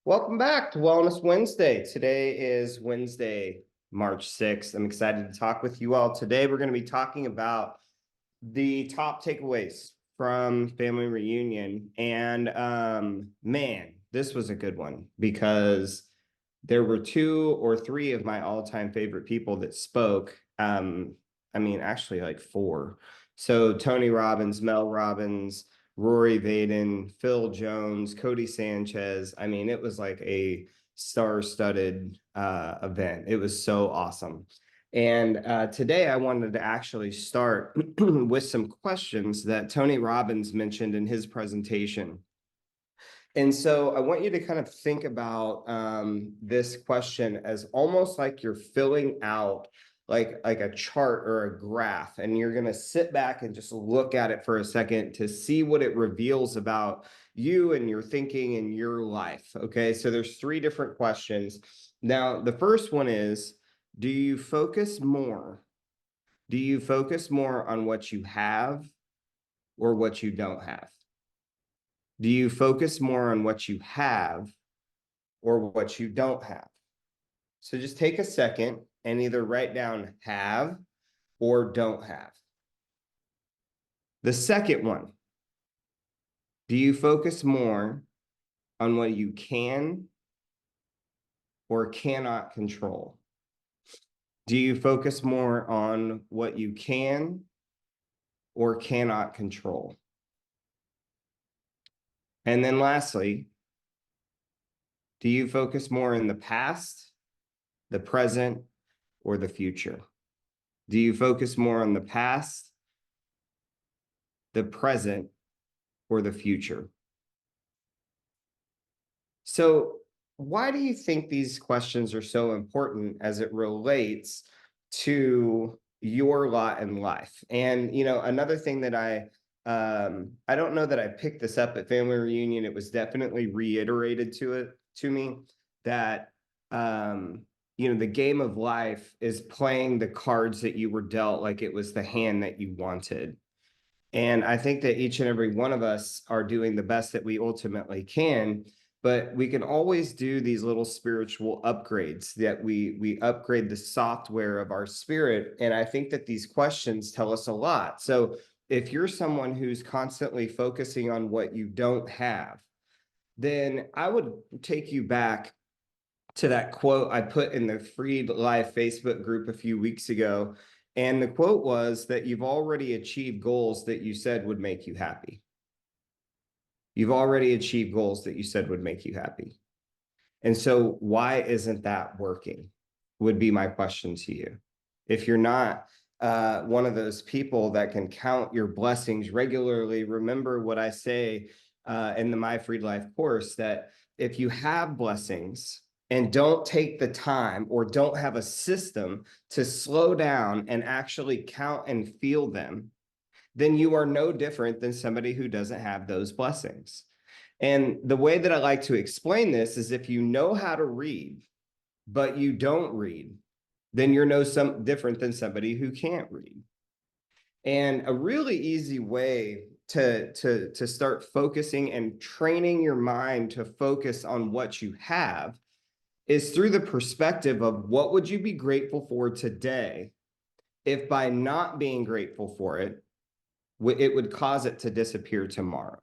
Welcome back to Wellness Wednesday. Today is Wednesday, March 6th. I'm excited to talk with you all. Today, we're going to be talking about the top takeaways from Family Reunion. And man, this was a good one because there were two or three of my all-time favorite people that spoke. Actually like four. So Tony Robbins, Mel Robbins, Rory Vaden, Phil Jones, Cody Sanchez. I mean, it was like a star-studded event. It was so awesome. And today I wanted to actually start with some questions that Tony Robbins mentioned in his presentation. And so I want you to kind of think about this question as almost like you're filling out like a chart or a graph, and you're going to sit back and just look at it for a second to see what it reveals about you and your thinking and your life. Okay, so there's three different questions. Now, the first one is, do you focus more? Do you focus more on what you have or what you don't have? Do you focus more on what you have or what you don't have? So just take a second and either write down have or don't have. The second one, do you focus more on what you can or cannot control? Do you focus more on what you can or cannot control? And then lastly, do you focus more in the past, the present, or the future? Do you focus more on the past, the present, or the future? So why do you think these questions are so important as it relates to your lot in life? And, you know, another thing that I don't know that I picked this up at Family Reunion. It was definitely reiterated to me that, the game of life is playing the cards that you were dealt like it was the hand that you wanted. And I think that each and every one of us are doing the best that we ultimately can, but we can always do these little spiritual upgrades that we upgrade the software of our spirit. And I think that these questions tell us a lot. So if you're someone who's constantly focusing on what you don't have, then I would take you back to that quote I put in the Free Life Facebook group a few weeks ago. And the quote was that you've already achieved goals that you said would make you happy. You've already achieved goals that you said would make you happy. And so why isn't that working? Would be my question to you. If you're not one of those people that can count your blessings regularly, remember what I say in the My Free Life course, that if you have blessings and don't take the time or don't have a system to slow down and actually count and feel them, then you are no different than somebody who doesn't have those blessings. And the way that I like to explain this is, if you know how to read, but you don't read, then you're no some different than somebody who can't read. And a really easy way to start focusing and training your mind to focus on what you have is through the perspective of, what would you be grateful for today if by not being grateful for it, it would cause it to disappear tomorrow?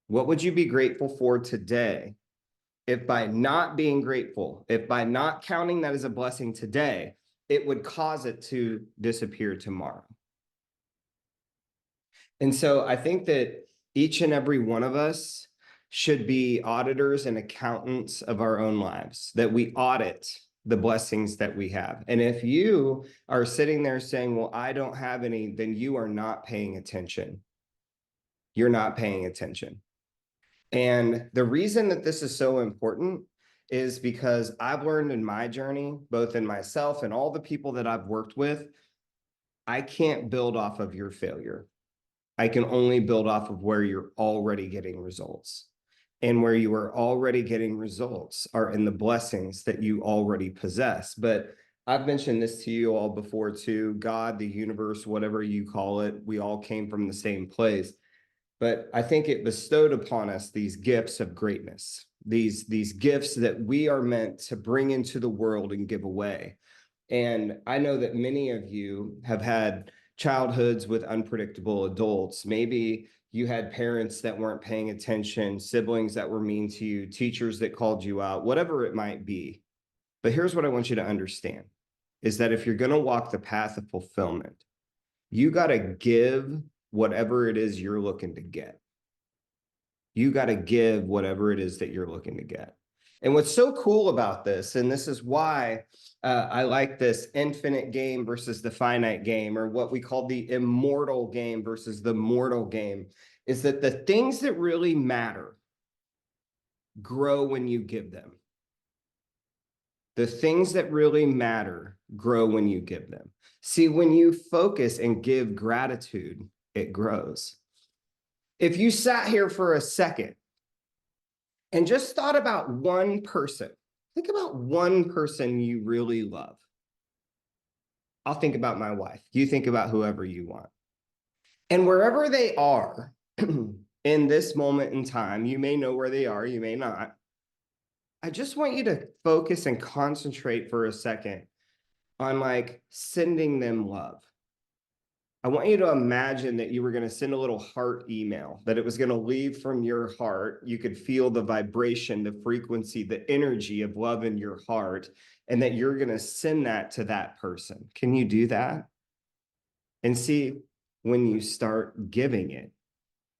What would you be grateful for today if by not being grateful, if by not counting that as a blessing today, it would cause it to disappear tomorrow? And so I think that each and every one of us should be auditors and accountants of our own lives, that we audit the blessings that we have. And if you are sitting there saying, well, I don't have any, then you are not paying attention. You're not paying attention. And the reason that this is so important is because I've learned in my journey, both in myself and all the people that I've worked with, I can't build off of your failure. I can only build off of where you're already getting results. And where you are already getting results are in the blessings that you already possess. But I've mentioned this to you all before too. God, the universe, whatever you call it, we all came from the same place. But I think it bestowed upon us these gifts of greatness. these gifts that we are meant to bring into the world and give away. And I know that many of you have had childhoods with unpredictable adults. Maybe you had parents that weren't paying attention, siblings that were mean to you, teachers that called you out, whatever it might be. But here's what I want you to understand is that if you're going to walk the path of fulfillment, you got to give whatever it is you're looking to get. You got to give whatever it is that you're looking to get. And what's so cool about this, and this is why I like this infinite game versus the finite game, or what we call the immortal game versus the mortal game, is that the things that really matter grow when you give them. The things that really matter grow when you give them. See, when you focus and give gratitude, it grows. If you sat here for a second and just thought about one person, think about one person you really love. I'll think about my wife. You think about whoever you want. And wherever they are in this moment in time, you may know where they are, you may not. I just want you to focus and concentrate for a second on like sending them love. I want you to imagine that you were going to send a little heart email, that it was going to leave from your heart. You could feel the vibration, the frequency, the energy of love in your heart, and that you're going to send that to that person. Can you do that? And see, when you start giving it,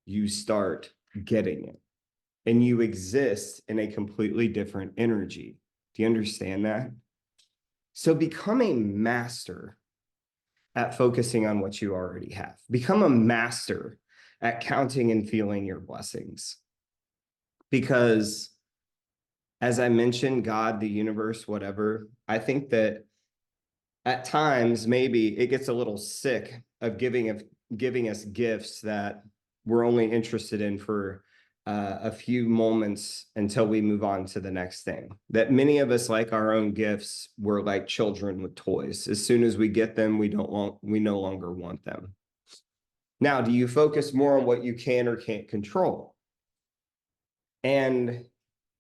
you start getting it, and you exist in a completely different energy. Do you understand that? So become a master at focusing on what you already have. Become a master at counting and feeling your blessings. Because as I mentioned, God, the universe, whatever, I think that at times, maybe it gets a little sick of giving us gifts that we're only interested in for a few moments until we move on to the next thing. That many of us, like our own gifts, we're like children with toys. As soon as we get them, we no longer want them. Now, do you focus more on what you can or can't control? And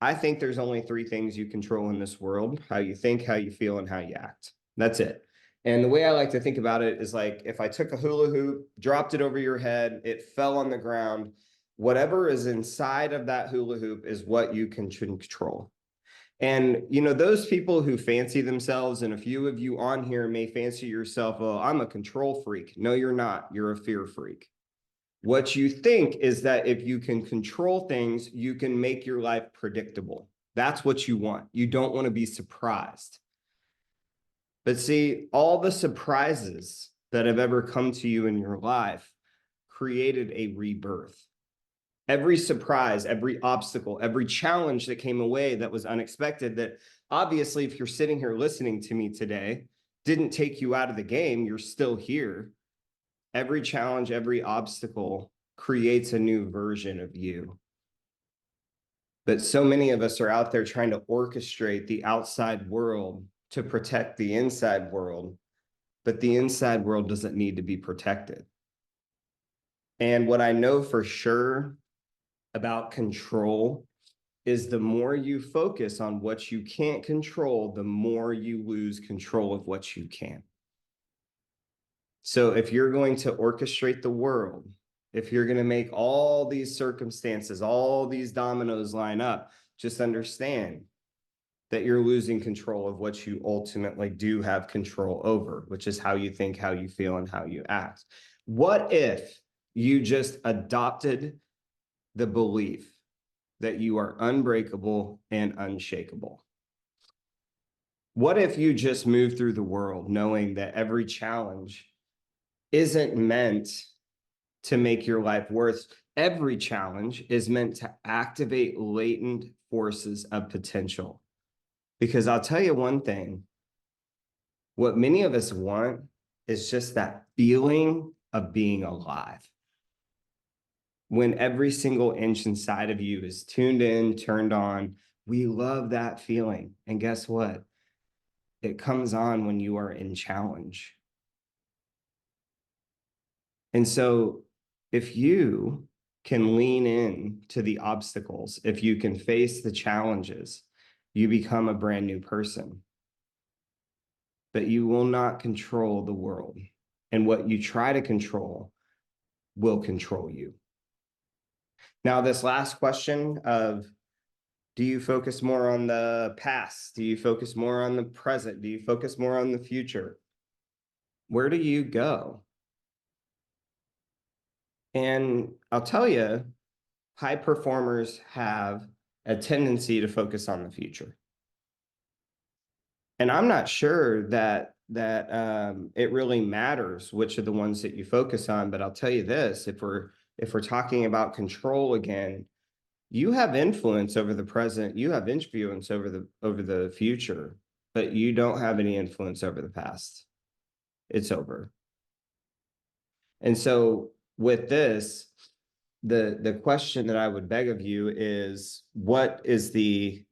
I think there's only three things you control in this world: how you think, how you feel, and how you act. That's it. And the way I like to think about it is like, if I took a hula hoop, dropped it over your head, it fell on the ground, whatever is inside of that hula hoop is what you can control. And, you know, those people who fancy themselves, and a few of you on here may fancy yourself, oh, I'm a control freak. No, you're not. You're a fear freak. What you think is that if you can control things, you can make your life predictable. That's what you want. You don't want to be surprised. But see, all the surprises that have ever come to you in your life created a rebirth. Every surprise, every obstacle, every challenge that came away that was unexpected, that obviously, if you're sitting here listening to me today, didn't take you out of the game, you're still here. Every challenge, every obstacle creates a new version of you. But so many of us are out there trying to orchestrate the outside world to protect the inside world, but the inside world doesn't need to be protected. And what I know for sure about control is the more you focus on what you can't control, the more you lose control of what you can. So if you're going to orchestrate the world, if you're going to make all these circumstances, all these dominoes line up, just understand that you're losing control of what you ultimately do have control over, which is how you think, how you feel, and how you act. What if you just adopted the belief that you are unbreakable and unshakable? What if you just move through the world knowing that every challenge isn't meant to make your life worse? Every challenge is meant to activate latent forces of potential. Because I'll tell you one thing, what many of us want is just that feeling of being alive. When every single inch inside of you is tuned in, turned on, we love that feeling. And guess what? It comes on when you are in challenge. And so if you can lean in to the obstacles, if you can face the challenges, you become a brand new person. But you will not control the world. And what you try to control will control you. Now, this last question of, do you focus more on the past? Do you focus more on the present? Do you focus more on the future? Where do you go? And I'll tell you, high performers have a tendency to focus on the future. And I'm not sure that it really matters which of the ones that you focus on, but I'll tell you this, if we're talking about control again, you have influence over the present, you have influence over the future, but you don't have any influence over the past. It's over. And so with this, the question that I would beg of you is, what is the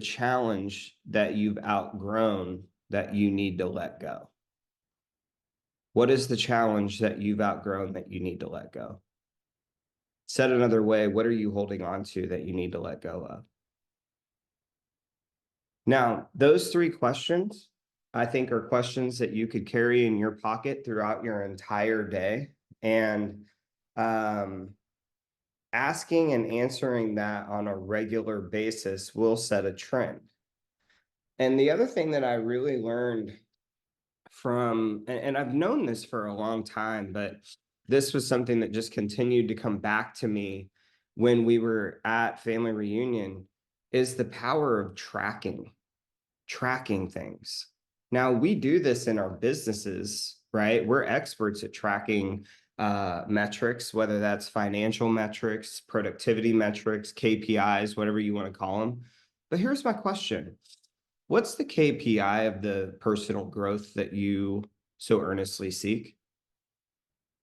challenge that you've outgrown that you need to let go? What is the challenge that you've outgrown that you need to let go? Said another way, what are you holding on to that you need to let go of? Now, those three questions, I think, are questions that you could carry in your pocket throughout your entire day. And asking and answering that on a regular basis will set a trend. And the other thing that I really learned from, and I've known this for a long time, but this was something that just continued to come back to me when we were at Family Reunion, is the power of tracking things. Now, we do this in our businesses, right? We're experts at tracking metrics, whether that's financial metrics, productivity metrics, KPIs, whatever you want to call them. But here's my question. What's the KPI of the personal growth that you so earnestly seek?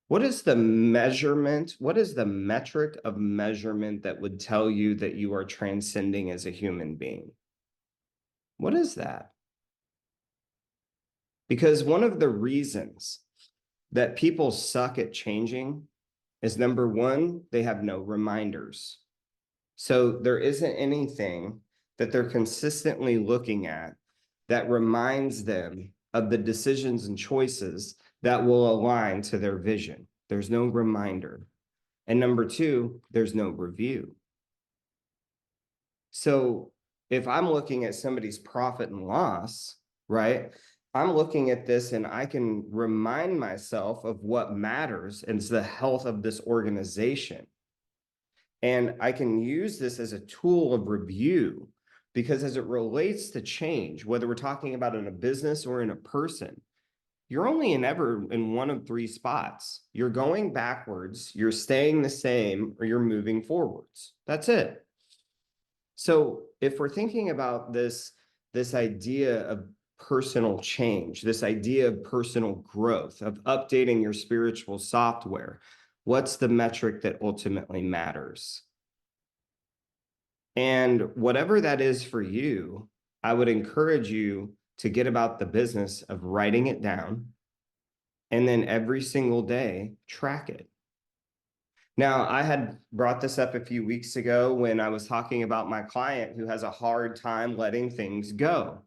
What is the measurement? What is the metric of measurement that would tell you that you are transcending as a human being? What is that? Because one of the reasons that people suck at changing is, number one, they have no reminders. So there isn't anything that they're consistently looking at that reminds them of the decisions and choices that will align to their vision. There's no reminder. And number two, there's no review. So if I'm looking at somebody's profit and loss, right, I'm looking at this and I can remind myself of what matters, and it's the health of this organization. And I can use this as a tool of review, because as it relates to change, whether we're talking about in a business or in a person, you're only ever in one of three spots. You're going backwards, you're staying the same, or you're moving forwards. That's it. So if we're thinking about this idea of personal change, this idea of personal growth, of updating your spiritual software, what's the metric that ultimately matters? And whatever that is for you, I would encourage you to get about the business of writing it down, and then every single day, track it. Now, I had brought this up a few weeks ago when I was talking about my client who has a hard time letting things go.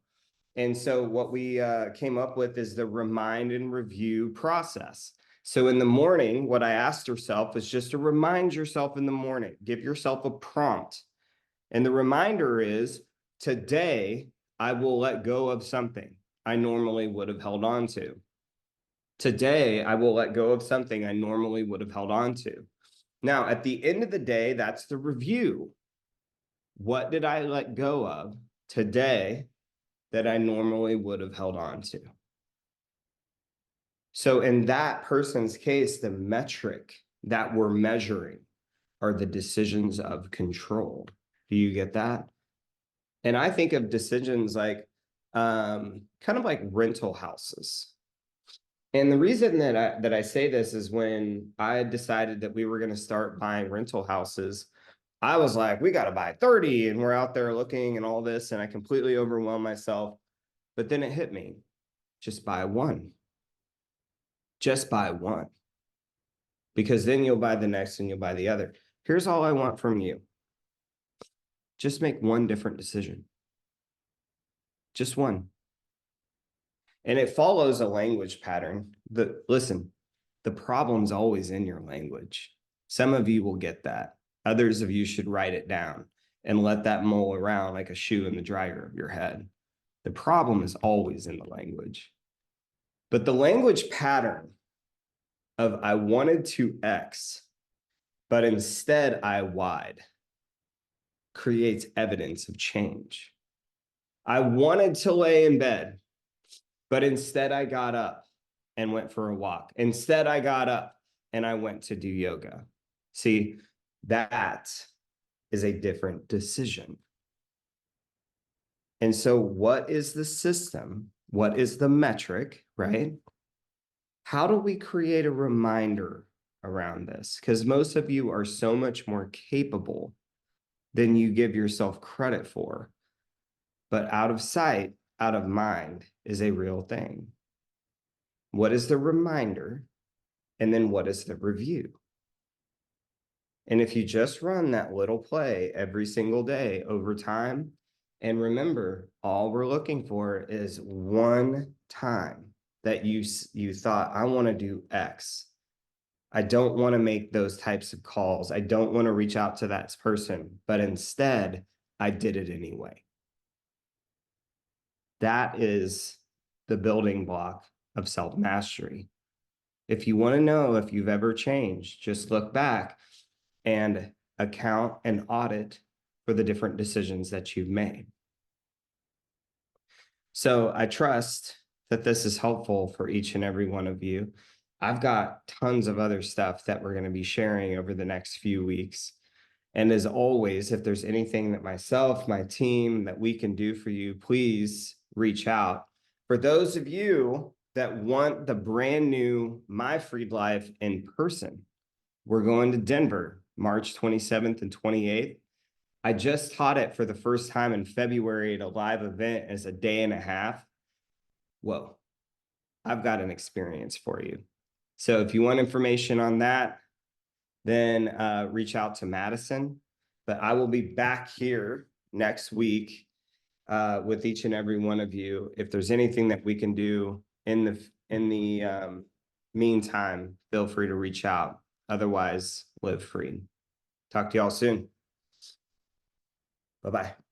And so what we came up with is the remind and review process. So in the morning, what I asked herself was just to remind yourself in the morning, give yourself a prompt. And the reminder is, today, I will let go of something I normally would have held on to. Today, I will let go of something I normally would have held on to. Now, at the end of the day, that's the review. What did I let go of today that I normally would have held on to? So in that person's case, the metric that we're measuring are the decisions of control. Do you get that? And I think of decisions like kind of like rental houses. And the reason that I say this is, when I decided that we were going to start buying rental houses, I was like, we got to buy 30, and we're out there looking and all this, and I completely overwhelmed myself. But then it hit me, just buy one. Just buy one. because then you'll buy the next and you'll buy the other. Here's all I want from you. Just make one different decision. Just one. And it follows a language pattern. Listen, the problem's always in your language. Some of you will get that. Others of you should write it down and let that mull around like a shoe in the dryer of your head. The problem is always in the language. But the language pattern of I wanted to X, but instead I Y'd creates evidence of change. I wanted to lay in bed, but instead I got up and went for a walk. Instead, I got up and I went to do yoga. See, that is a different decision. And so what is the system? What is the metric, right? How do we create a reminder around this? Because most of you are so much more capable than you give yourself credit for. But out of sight, out of mind is a real thing. What is the reminder? And then what is the review? And if you just run that little play every single day over time, and remember, all we're looking for is one time that you thought, I want to do X. I don't want to make those types of calls. I don't want to reach out to that person, but instead I did it anyway. That is the building block of self-mastery. If you want to know if you've ever changed, just look back and account and audit for the different decisions that you've made. So I trust that this is helpful for each and every one of you. I've got tons of other stuff that we're going to be sharing over the next few weeks. And as always, if there's anything that myself, my team, that we can do for you, please reach out. For those of you that want the brand new My Freed Life in person, we're going to Denver, March 27th and 28th. I just taught it for the first time in February at a live event as a day and a half. Whoa, I've got an experience for you. So if you want information on that, then reach out to Madison. But I will be back here next week with each and every one of you. If there's anything that we can do in the meantime, feel free to reach out. Otherwise, live free. Talk to y'all soon. Bye-bye.